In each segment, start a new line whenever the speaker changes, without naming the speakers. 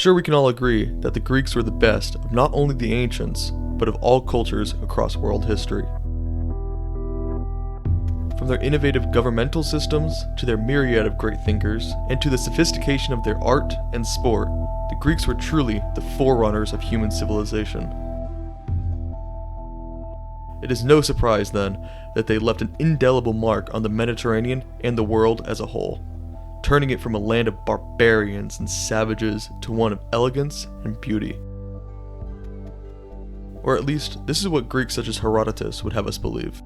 sure we can all agree that the Greeks were the best of not only the ancients, but of all cultures across world history. From their innovative governmental systems, to their myriad of great thinkers, and to the sophistication of their art and sport, the Greeks were truly the forerunners of human civilization. It is no surprise, then, that they left an indelible mark on the Mediterranean and the world as a whole, turning it from a land of barbarians and savages to one of elegance and beauty. Or at least, this is what Greeks such as Herodotus would have us believe.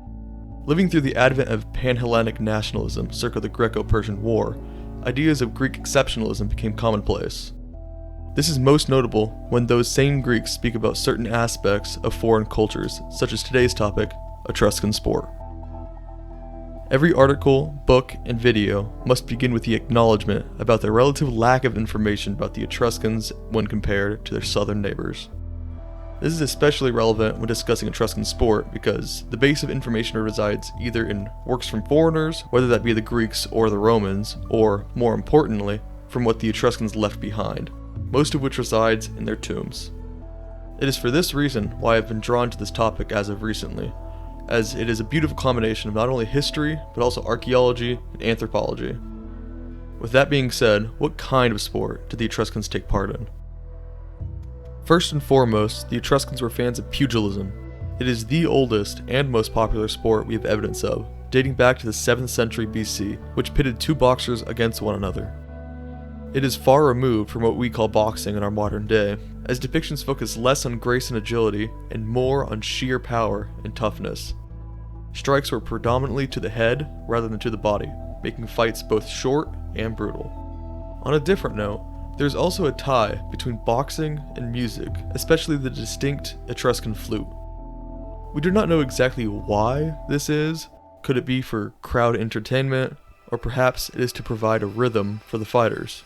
Living through the advent of Pan-Hellenic nationalism circa the Greco-Persian War, ideas of Greek exceptionalism became commonplace. This is most notable when those same Greeks speak about certain aspects of foreign cultures, such as today's topic, Etruscan sport. Every article, book, and video must begin with the acknowledgement about the relative lack of information about the Etruscans when compared to their southern neighbors. This is especially relevant when discussing Etruscan sport because the base of information resides either in works from foreigners, whether that be the Greeks or the Romans, or, more importantly, from what the Etruscans left behind, most of which resides in their tombs. It is for this reason why I've been drawn to this topic as of recently, as it is a beautiful combination of not only history, but also archaeology and anthropology. With that being said, what kind of sport did the Etruscans take part in? First and foremost, the Etruscans were fans of pugilism. It is the oldest and most popular sport we have evidence of, dating back to the 7th century BC, which pitted two boxers against one another. It is far removed from what we call boxing in our modern day, as depictions focus less on grace and agility and more on sheer power and toughness. Strikes were predominantly to the head rather than to the body, making fights both short and brutal. On a different note, there is also a tie between boxing and music, especially the distinct Etruscan flute. We do not know exactly why this is. Could it be for crowd entertainment, or perhaps it is to provide a rhythm for the fighters?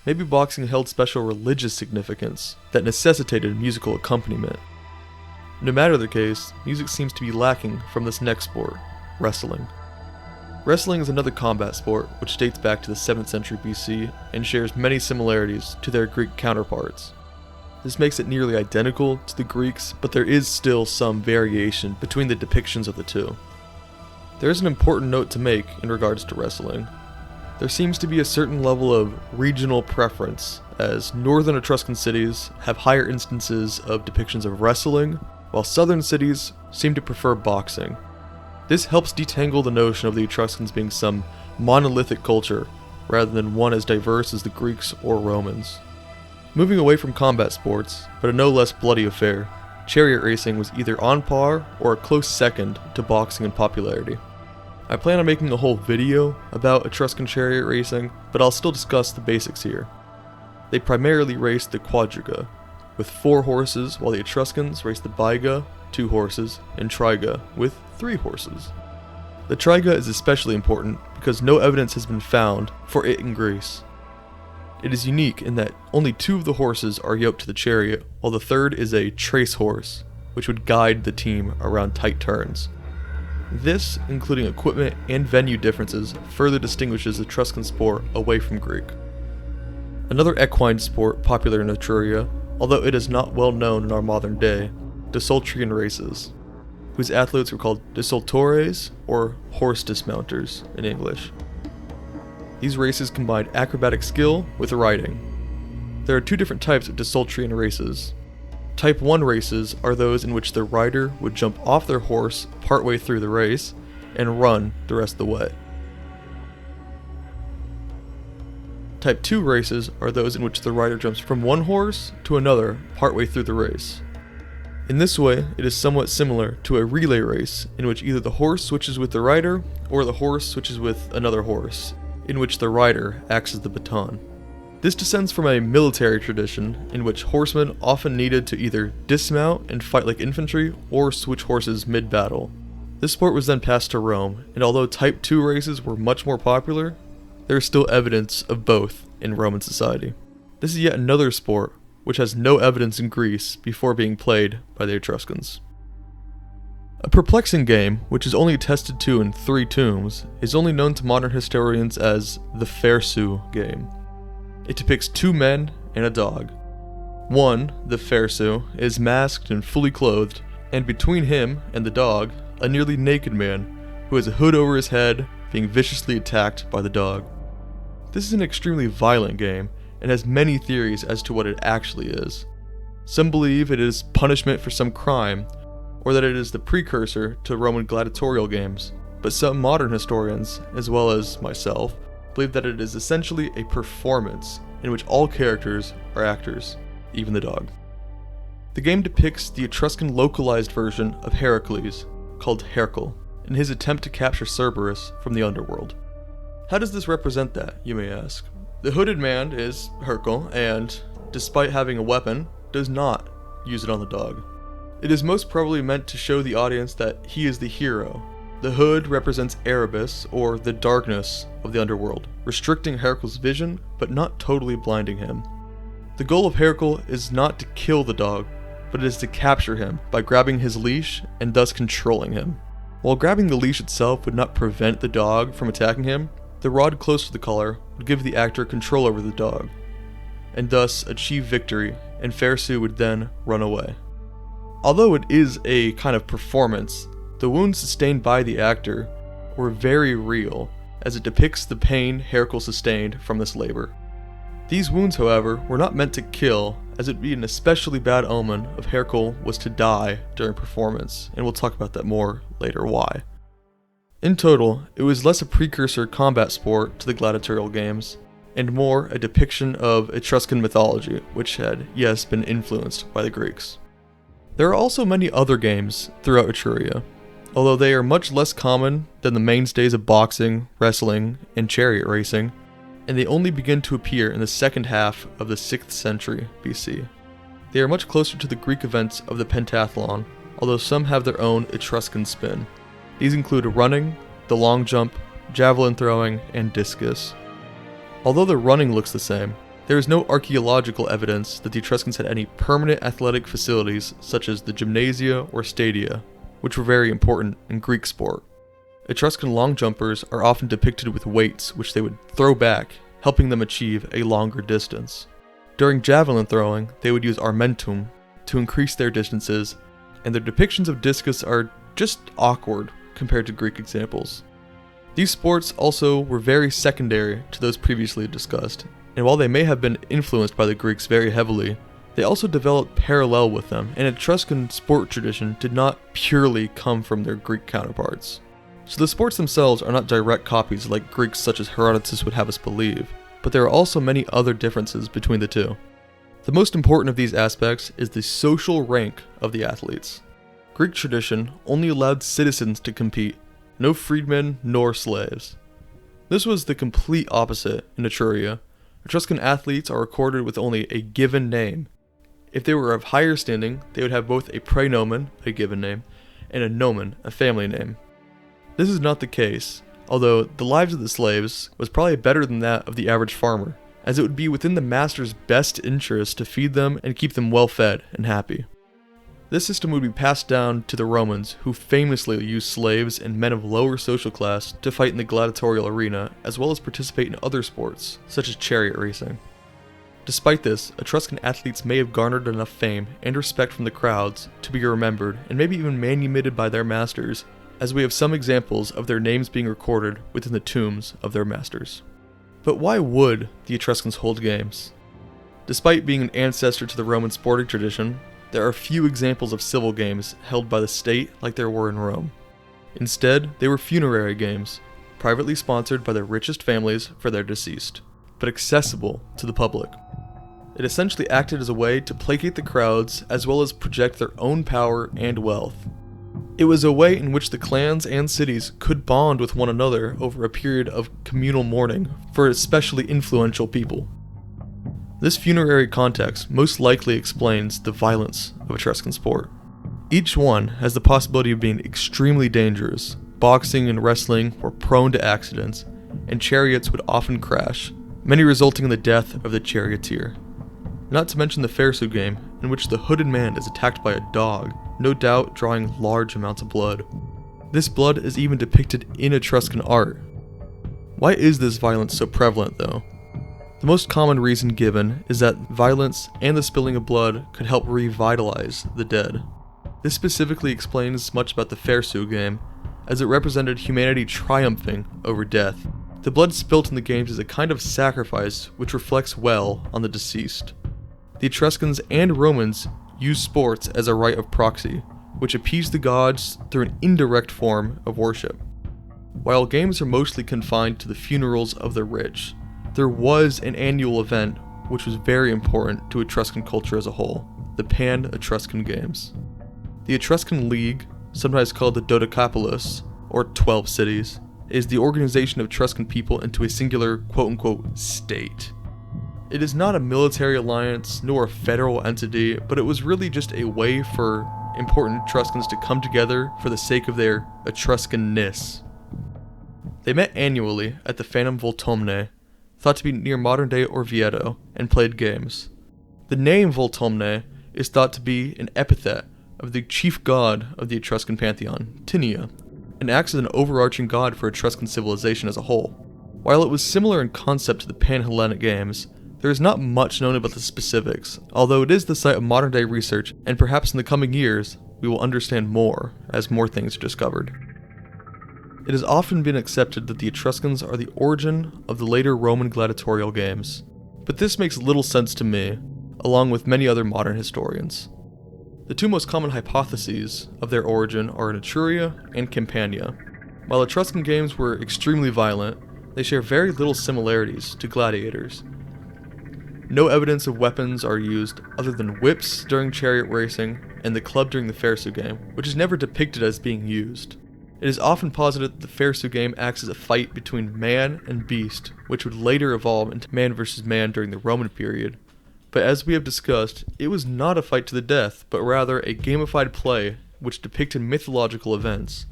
Maybe boxing held special religious significance that necessitated musical accompaniment. No matter the case, music seems to be lacking from this next sport, wrestling. Wrestling is another combat sport which dates back to the 7th century BC and shares many similarities to their Greek counterparts. This makes it nearly identical to the Greeks, but there is still some variation between the depictions of the two. There is an important note to make in regards to wrestling. There seems to be a certain level of regional preference, as northern Etruscan cities have higher instances of depictions of wrestling, while southern cities seem to prefer boxing. This helps detangle the notion of the Etruscans being some monolithic culture, rather than one as diverse as the Greeks or Romans. Moving away from combat sports, but a no less bloody affair, chariot racing was either on par or a close second to boxing in popularity. I plan on making a whole video about Etruscan chariot racing, but I'll still discuss the basics here. They primarily raced the quadriga, with 4 horses, while the Etruscans raced the biga, 2 horses, and triga, with 3 horses. The triga is especially important because no evidence has been found for it in Greece. It is unique in that only 2 of the horses are yoked to the chariot, while the third is a trace horse, which would guide the team around tight turns. This, including equipment and venue differences, further distinguishes Etruscan sport away from Greek. Another equine sport popular in Etruria, although it is not well known in our modern day, desultorian races, whose athletes were called desultores, or horse dismounters in English. These races combined acrobatic skill with riding. There are 2 different types of desultorian races. Type 1 races are those in which the rider would jump off their horse partway through the race and run the rest of the way. Type 2 races are those in which the rider jumps from one horse to another partway through the race. In this way, it is somewhat similar to a relay race in which either the horse switches with the rider or the horse switches with another horse, in which the rider acts as the baton. This descends from a military tradition in which horsemen often needed to either dismount and fight like infantry or switch horses mid-battle. This sport was then passed to Rome, and although Type 2 races were much more popular, there is still evidence of both in Roman society. This is yet another sport which has no evidence in Greece before being played by the Etruscans. A perplexing game, which is only attested to in 3 tombs, is only known to modern historians as the Phersu game. It depicts 2 men and a dog. One, the Phersu, is masked and fully clothed, and between him and the dog, a nearly naked man who has a hood over his head, being viciously attacked by the dog. This is an extremely violent game, and has many theories as to what it actually is. Some believe it is punishment for some crime, or that it is the precursor to Roman gladiatorial games, but some modern historians, as well as myself, believe that it is essentially a performance in which all characters are actors, even the dog. The game depicts the Etruscan localized version of Heracles, called Hercule, in his attempt to capture Cerberus from the underworld. How does this represent that, you may ask? The hooded man is Hercule, and, despite having a weapon, does not use it on the dog. It is most probably meant to show the audience that he is the hero. The hood represents Erebus, or the darkness of the underworld, restricting Hercule's vision, but not totally blinding him. The goal of Hercule is not to kill the dog, but it is to capture him by grabbing his leash and thus controlling him. While grabbing the leash itself would not prevent the dog from attacking him, the rod close to the collar would give the actor control over the dog, and thus achieve victory, and Phersu would then run away. Although it is a kind of performance, the wounds sustained by the actor were very real, as it depicts the pain Hercule sustained from this labor. These wounds, however, were not meant to kill, as it would be an especially bad omen if Hercule was to die during performance, and we'll talk about that more later why. In total, it was less a precursor combat sport to the gladiatorial games, and more a depiction of Etruscan mythology, which had, yes, been influenced by the Greeks. There are also many other games throughout Etruria, although they are much less common than the mainstays of boxing, wrestling, and chariot racing, and they only begin to appear in the second half of the 6th century BC. They are much closer to the Greek events of the pentathlon, although some have their own Etruscan spin. These include running, the long jump, javelin throwing, and discus. Although the running looks the same, there is no archaeological evidence that the Etruscans had any permanent athletic facilities such as the gymnasia or stadia, which were very important in Greek sport. Etruscan long jumpers are often depicted with weights which they would throw back, helping them achieve a longer distance. During javelin throwing, they would use armentum to increase their distances, and their depictions of discus are just awkward compared to Greek examples. These sports also were very secondary to those previously discussed, and while they may have been influenced by the Greeks very heavily, they also developed parallel with them, and Etruscan sport tradition did not purely come from their Greek counterparts. So the sports themselves are not direct copies like Greeks such as Herodotus would have us believe, but there are also many other differences between the two. The most important of these aspects is the social rank of the athletes. Greek tradition only allowed citizens to compete, no freedmen nor slaves. This was the complete opposite in Etruria. Etruscan athletes are recorded with only a given name. If they were of higher standing, they would have both a praenomen, a given name, and a nomen, a family name. This is not the case, although the lives of the slaves was probably better than that of the average farmer, as it would be within the master's best interest to feed them and keep them well fed and happy. This system would be passed down to the Romans, who famously used slaves and men of lower social class to fight in the gladiatorial arena, as well as participate in other sports, such as chariot racing. Despite this, Etruscan athletes may have garnered enough fame and respect from the crowds to be remembered and maybe even manumitted by their masters, as we have some examples of their names being recorded within the tombs of their masters. But why would the Etruscans hold games? Despite being an ancestor to the Roman sporting tradition, there are few examples of civil games held by the state like there were in Rome. Instead, they were funerary games, privately sponsored by the richest families for their deceased, but accessible to the public. It essentially acted as a way to placate the crowds as well as project their own power and wealth. It was a way in which the clans and cities could bond with one another over a period of communal mourning for especially influential people. This funerary context most likely explains the violence of Etruscan sport. Each one has the possibility of being extremely dangerous. Boxing and wrestling were prone to accidents, and chariots would often crash, many resulting in the death of the charioteer. Not to mention the Phersu game, in which the hooded man is attacked by a dog, no doubt drawing large amounts of blood. This blood is even depicted in Etruscan art. Why is this violence so prevalent though? The most common reason given is that violence and the spilling of blood could help revitalize the dead. This specifically explains much about the Phersu game, as it represented humanity triumphing over death. The blood spilt in the games is a kind of sacrifice which reflects well on the deceased. The Etruscans and Romans used sports as a rite of proxy, which appeased the gods through an indirect form of worship. While games are mostly confined to the funerals of the rich, there was an annual event which was very important to Etruscan culture as a whole, the Pan-Etruscan Games. The Etruscan League, sometimes called the Dodecapolis, or 12 cities, is the organization of Etruscan people into a singular quote-unquote state. It is not a military alliance nor a federal entity, but it was really just a way for important Etruscans to come together for the sake of their Etruscanness. They met annually at the Fanum Voltumnae, thought to be near modern-day Orvieto, and played games. The name Voltumnae is thought to be an epithet of the chief god of the Etruscan pantheon, Tinia, and acts as an overarching god for Etruscan civilization as a whole. While it was similar in concept to the Pan-Hellenic Games, there is not much known about the specifics, although it is the site of modern-day research, and perhaps in the coming years, we will understand more as more things are discovered. It has often been accepted that the Etruscans are the origin of the later Roman gladiatorial games, but this makes little sense to me, along with many other modern historians. The two most common hypotheses of their origin are in Etruria and Campania. While Etruscan games were extremely violent, they share very little similarities to gladiators. No evidence of weapons are used other than whips during chariot racing and the club during the Phersu game, which is never depicted as being used. It is often posited that the Phersu game acts as a fight between man and beast, which would later evolve into man versus man during the Roman period. But as we have discussed, it was not a fight to the death, but rather a gamified play which depicted mythological events.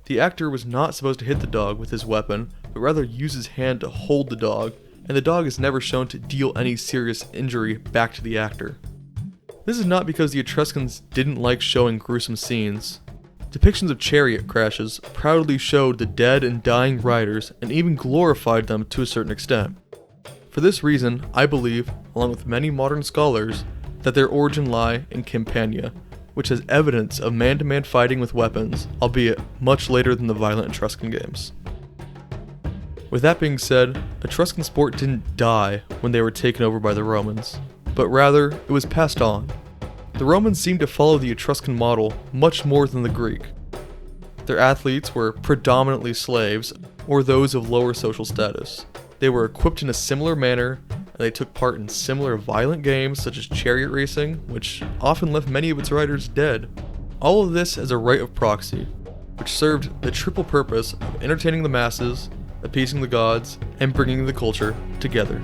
The actor was not supposed to hit the dog with his weapon, but rather use his hand to hold the dog, and the dog is never shown to deal any serious injury back to the actor. This is not because the Etruscans didn't like showing gruesome scenes. Depictions of chariot crashes proudly showed the dead and dying riders and even glorified them to a certain extent. For this reason, I believe, along with many modern scholars, that their origin lie in Campania, which has evidence of man-to-man fighting with weapons, albeit much later than the violent Etruscan games. With that being said, Etruscan sport didn't die when they were taken over by the Romans, but rather it was passed on. The Romans seemed to follow the Etruscan model much more than the Greek. Their athletes were predominantly slaves or those of lower social status. They were equipped in a similar manner, and they took part in similar violent games such as chariot racing, which often left many of its riders dead. All of this as a rite of proxy, which served the triple purpose of entertaining the masses, appeasing the gods, and bringing the culture together.